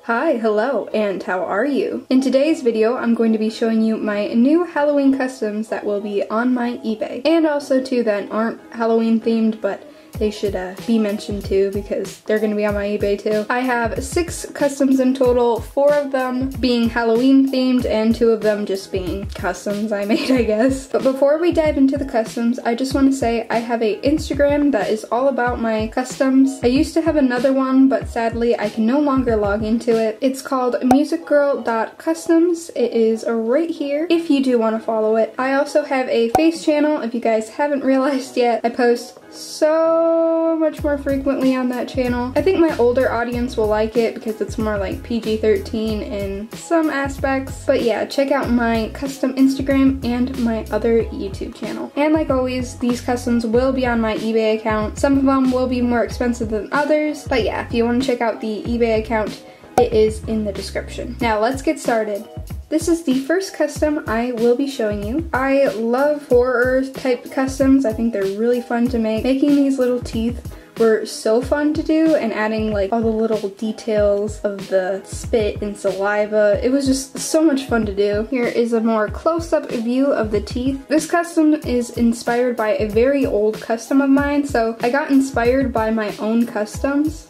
Hi, hello, and how are you? In today's video, I'm going to be showing you my new Halloween customs that will be on my eBay. And also two that aren't Halloween themed, but they should be mentioned too because they're going to be on my eBay too. I have 6 customs in total, 4 of them being Halloween themed and 2 of them just being customs I made, I guess. But before we dive into the customs, I just want to say I have a Instagram that is all about my customs. I used to have another one, but sadly I can no longer log into it. It's called musicgirl.customs. It is right here if you do want to follow it. I also have a face channel if you guys haven't realized yet. I post so much more frequently on that channel. I think my older audience will like it because it's more like PG-13 in some aspects. But yeah, check out my custom Instagram and my other YouTube channel. And like always, these customs will be on my eBay account. Some of them will be more expensive than others. But yeah, if you want to check out the eBay account, it is in the description. Now let's get started. This is the first custom I will be showing you. I love horror type customs. I think they're really fun to make. Making these little teeth were so fun to do, and adding like all the little details of the spit and saliva. It was just so much fun to do. Here is a more close-up view of the teeth. This custom is inspired by a very old custom of mine, so I got inspired by my own customs.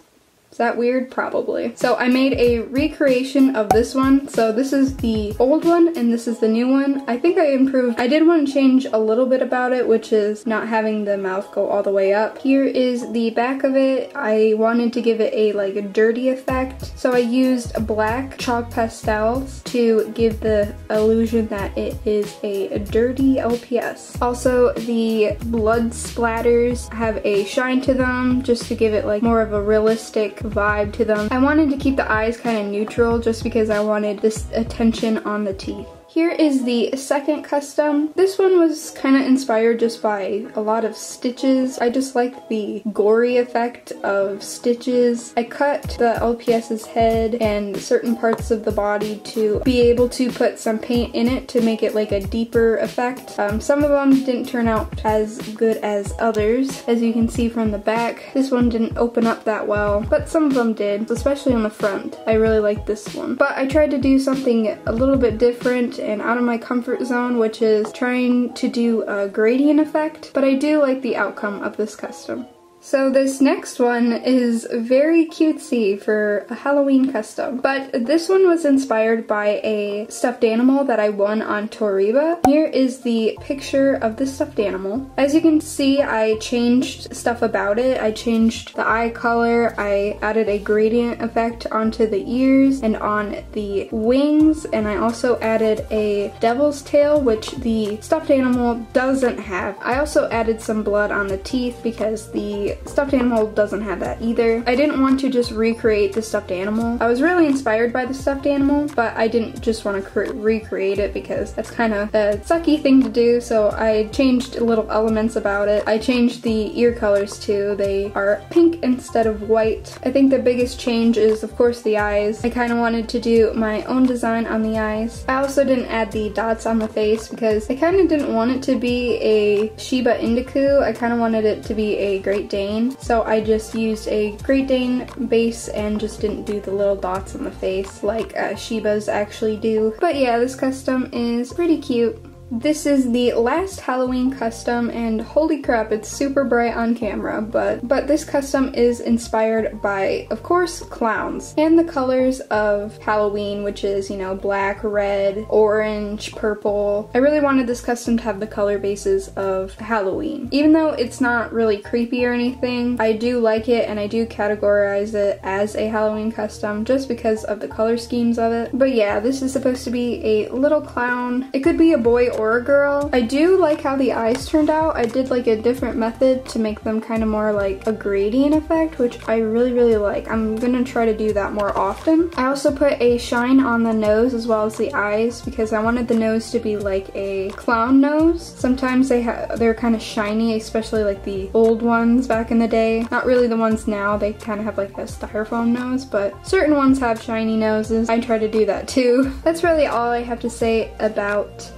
Is that weird? Probably. So I made a recreation of this one. So this is the old one and this is the new one. I think I improved. I did want to change a little bit about it, which is not having the mouth go all the way up. Here is the back of it. I wanted to give it a dirty effect. So I used black chalk pastels to give the illusion that it is a dirty LPS. Also, the blood splatters have a shine to them just to give it like more of a realistic vibe to them. I wanted to keep the eyes kind of neutral just because I wanted this attention on the teeth. Here is the second custom. This one was kind of inspired just by a lot of stitches. I just liked the gory effect of stitches. I cut the LPS's head and certain parts of the body to be able to put some paint in it to make it like a deeper effect. Some of them didn't turn out as good as others. As you can see from the back, this one didn't open up that well, but some of them did, especially on the front. I really liked this one. But I tried to do something a little bit different and out of my comfort zone, which is trying to do a gradient effect, but I do like the outcome of this custom. So this next one is very cutesy for a Halloween custom, but this one was inspired by a stuffed animal that I won on Toriba. Here is the picture of the stuffed animal. As you can see, I changed stuff about it. I changed the eye color, I added a gradient effect onto the ears and on the wings, and I also added a devil's tail, which the stuffed animal doesn't have. I also added some blood on the teeth because the stuffed animal doesn't have that either. I didn't want to just recreate the stuffed animal. I was really inspired by the stuffed animal, but I didn't just want to recreate it because that's kind of a sucky thing to do, so I changed little elements about it. I changed the ear colors too. They are pink instead of white. I think the biggest change is, of course, the eyes. I kind of wanted to do my own design on the eyes. I also didn't add the dots on the face because I kind of didn't want it to be a Shiba Inu. I kind of wanted it to be a Great Dane. So I just used a Great Dane base and just didn't do the little dots on the face like Shibas actually do. But yeah, this custom is pretty cute. This is the last Halloween custom, and holy crap, it's super bright on camera, but this custom is inspired by, of course, clowns and the colors of Halloween, which is, you know, black, red, orange, purple. I really wanted this custom to have the color bases of Halloween. Even though it's not really creepy or anything, I do like it and I do categorize it as a Halloween custom just because of the color schemes of it. But yeah, this is supposed to be a little clown. It could be a boy or a girl. I do like how the eyes turned out. I did like a different method to make them kind of more like a gradient effect, which I really like. I'm gonna try to do that more often. I also put a shine on the nose as well as the eyes because I wanted the nose to be like a clown nose. Sometimes they're kind of shiny, especially like the old ones back in the day. Not really the ones now. They kind of have like a styrofoam nose, but certain ones have shiny noses. I try to do that too. That's really all I have to say about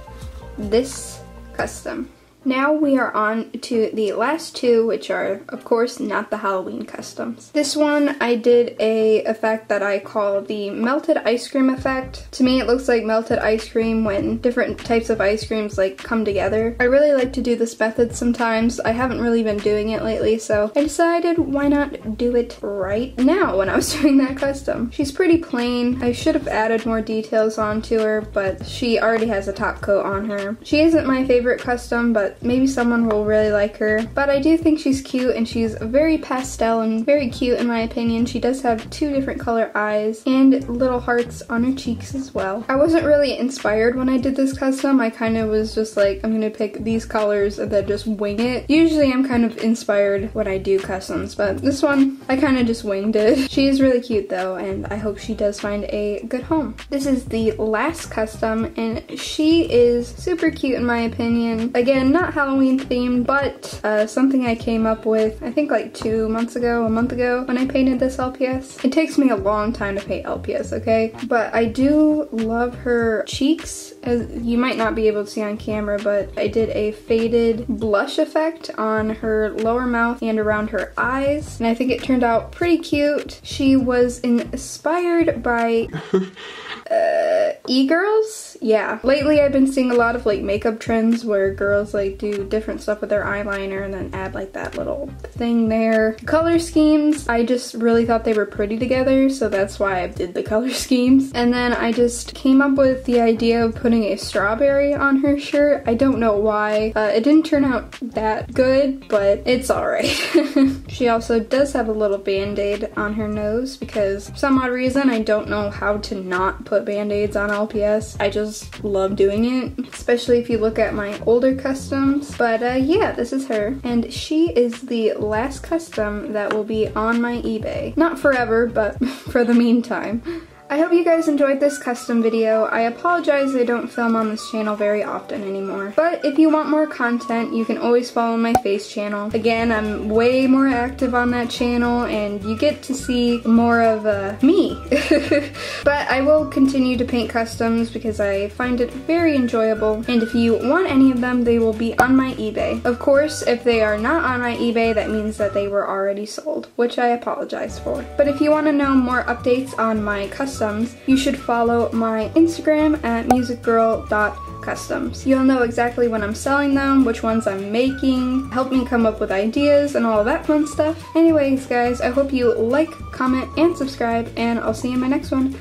this custom. Now we are on to the last two, which are, of course, not the Halloween customs. This one, I did a effect that I call the melted ice cream effect. To me, it looks like melted ice cream when different types of ice creams like come together. I really like to do this method sometimes. I haven't really been doing it lately, so I decided why not do it right now when I was doing that custom. She's pretty plain. I should have added more details onto her, but she already has a top coat on her. She isn't my favorite custom, but maybe someone will really like her. But I do think she's cute, and she's very pastel and very cute in my opinion. She does have 2 different color eyes and little hearts on her cheeks as well. I wasn't really inspired when I did this custom. I kind of was just like, I'm gonna pick these colors and then just wing it. Usually I'm kind of inspired when I do customs, but this one, I kind of just winged it. She is really cute though, and I hope she does find a good home. This is the last custom, and she is super cute in my opinion. Again, not Halloween themed, but something I came up with, I think like 2 months ago, a month ago, when I painted this LPS. It takes me a long time to paint LPS, okay? But I do love her cheeks. As you might not be able to see on camera, but I did a faded blush effect on her lower mouth and around her eyes, and I think it turned out pretty cute. She was inspired by e-girls? Yeah. Lately I've been seeing a lot of like makeup trends where girls like do different stuff with their eyeliner and then add like that little thing there. Color schemes, I just really thought they were pretty together, so that's why I did the color schemes. And then I just came up with the idea of putting a strawberry on her shirt. I don't know why. It didn't turn out that good, but it's alright. She also does have a little band-aid on her nose because for some odd reason I don't know how to not put band-aids on LPS. I just love doing it, especially if you look at my older customs. But yeah, this is her, and she is the last custom that will be on my eBay. Not forever, but for the meantime. I hope you guys enjoyed this custom video. I apologize I don't film on this channel very often anymore. But if you want more content, you can always follow my face channel. Again, I'm way more active on that channel and you get to see more of me. But I will continue to paint customs because I find it very enjoyable. And if you want any of them, they will be on my eBay. Of course, if they are not on my eBay, that means that they were already sold, which I apologize for. But if you want to know more updates on my customs, you should follow my Instagram at musicgirl.customs. You'll know exactly when I'm selling them, which ones I'm making, help me come up with ideas and all that fun stuff. Anyways guys, I hope you like, comment, and subscribe, and I'll see you in my next one.